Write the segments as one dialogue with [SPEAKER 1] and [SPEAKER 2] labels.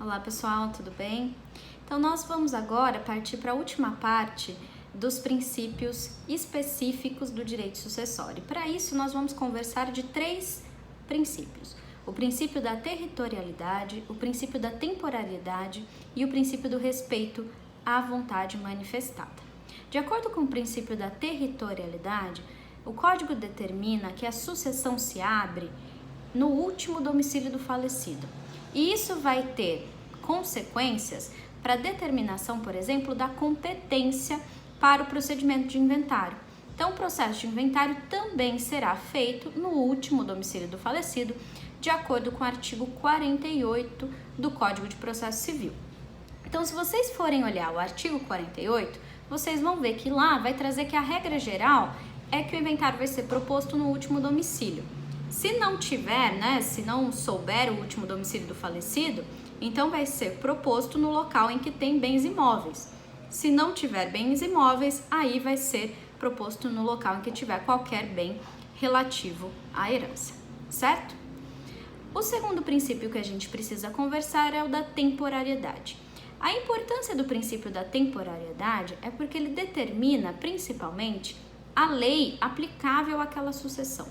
[SPEAKER 1] Olá pessoal, tudo bem? Então nós vamos agora partir para a última parte dos princípios específicos do direito sucessório. Para isso nós vamos conversar de três princípios: o princípio da territorialidade, o princípio da temporalidade e o princípio do respeito à vontade manifestada. De acordo com o princípio da territorialidade, o Código determina que a sucessão se abre no último domicílio do falecido. E isso vai ter consequências para a determinação, por exemplo, da competência para o procedimento de inventário. Então, o processo de inventário também será feito no último domicílio do falecido, de acordo com o artigo 48 do Código de Processo Civil. Então, se vocês forem olhar o artigo 48, vocês vão ver que lá vai trazer que a regra geral é que o inventário vai ser proposto no último domicílio. Se não tiver, se não souber o último domicílio do falecido, então vai ser proposto no local em que tem bens imóveis. Se não tiver bens imóveis, aí vai ser proposto no local em que tiver qualquer bem relativo à herança, certo? O segundo princípio que a gente precisa conversar é o da temporariedade. A importância do princípio da temporariedade é porque ele determina, principalmente, a lei aplicável àquela sucessão.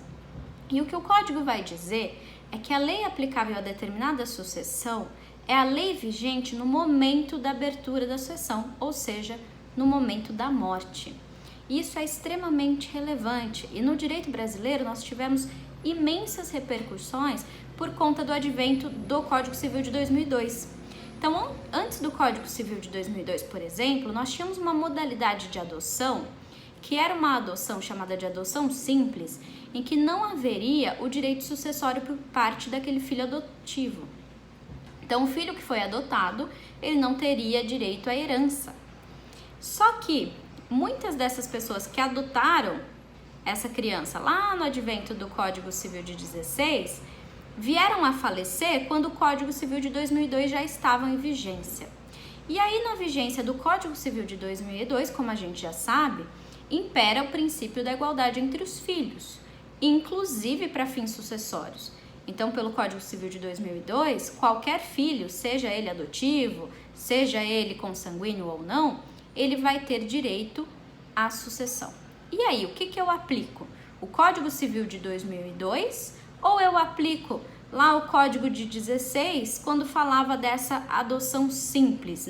[SPEAKER 1] E o que o Código vai dizer é que a lei aplicável a determinada sucessão é a lei vigente no momento da abertura da sucessão, ou seja, no momento da morte. Isso é extremamente relevante e no direito brasileiro nós tivemos imensas repercussões por conta do advento do Código Civil de 2002. Então, antes do Código Civil de 2002, por exemplo, nós tínhamos uma modalidade de adoção que era uma adoção chamada de adoção simples, em que não haveria o direito sucessório por parte daquele filho adotivo. Então, o filho que foi adotado, ele não teria direito à herança. Só que muitas dessas pessoas que adotaram essa criança lá no advento do Código Civil de 16, vieram a falecer quando o Código Civil de 2002 já estava em vigência. E aí, na vigência do Código Civil de 2002, como a gente já sabe, impera o princípio da igualdade entre os filhos, inclusive para fins sucessórios. Então, pelo Código Civil de 2002, qualquer filho, seja ele adotivo, seja ele consanguíneo ou não, ele vai ter direito à sucessão. E aí, o que eu aplico? O Código Civil de 2002 ou eu aplico lá o Código de 16, quando falava dessa adoção simples,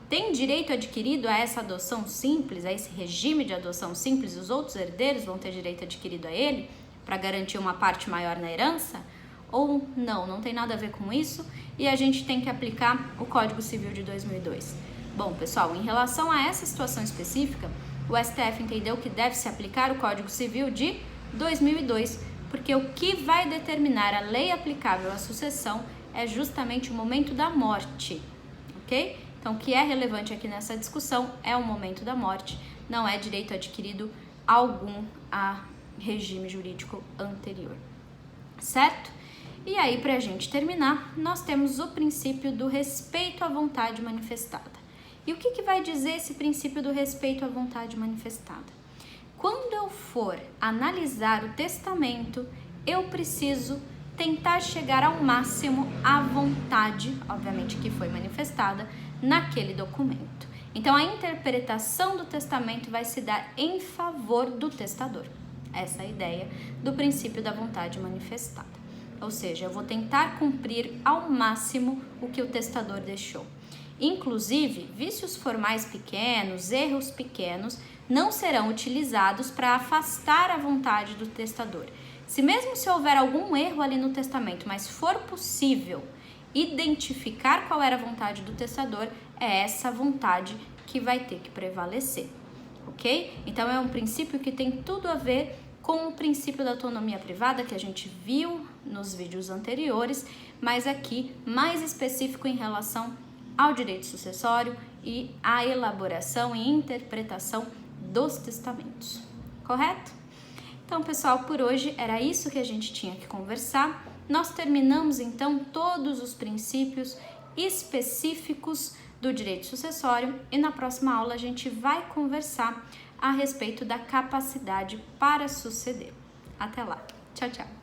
[SPEAKER 1] Tem direito adquirido a essa adoção simples, a esse regime de adoção simples, os outros herdeiros vão ter direito adquirido a ele para garantir uma parte maior na herança? Ou não tem nada a ver com isso e a gente tem que aplicar o Código Civil de 2002? Bom, pessoal, em relação a essa situação específica, o STF entendeu que deve se aplicar o Código Civil de 2002, porque o que vai determinar a lei aplicável à sucessão é justamente o momento da morte, ok? Então, o que é relevante aqui nessa discussão é o momento da morte, não é direito adquirido algum a regime jurídico anterior, certo? E aí, para a gente terminar, nós temos o princípio do respeito à vontade manifestada. E o que vai dizer esse princípio do respeito à vontade manifestada? Quando eu for analisar o testamento, eu preciso tentar chegar ao máximo à vontade, obviamente que foi manifestada, naquele documento. Então, a interpretação do testamento vai se dar em favor do testador. Essa é a ideia do princípio da vontade manifestada. Ou seja, eu vou tentar cumprir ao máximo o que o testador deixou. Inclusive, vícios formais pequenos, erros pequenos, não serão utilizados para afastar a vontade do testador. Se mesmo se houver algum erro ali no testamento, mas for possível identificar qual era a vontade do testador, é essa vontade que vai ter que prevalecer, ok? Então, é um princípio que tem tudo a ver com o princípio da autonomia privada que a gente viu nos vídeos anteriores, mas aqui mais específico em relação ao direito sucessório e à elaboração e interpretação dos testamentos, correto? Então, pessoal, por hoje era isso que a gente tinha que conversar. Nós terminamos, então, todos os princípios específicos do direito sucessório e na próxima aula a gente vai conversar a respeito da capacidade para suceder. Até lá. Tchau, tchau.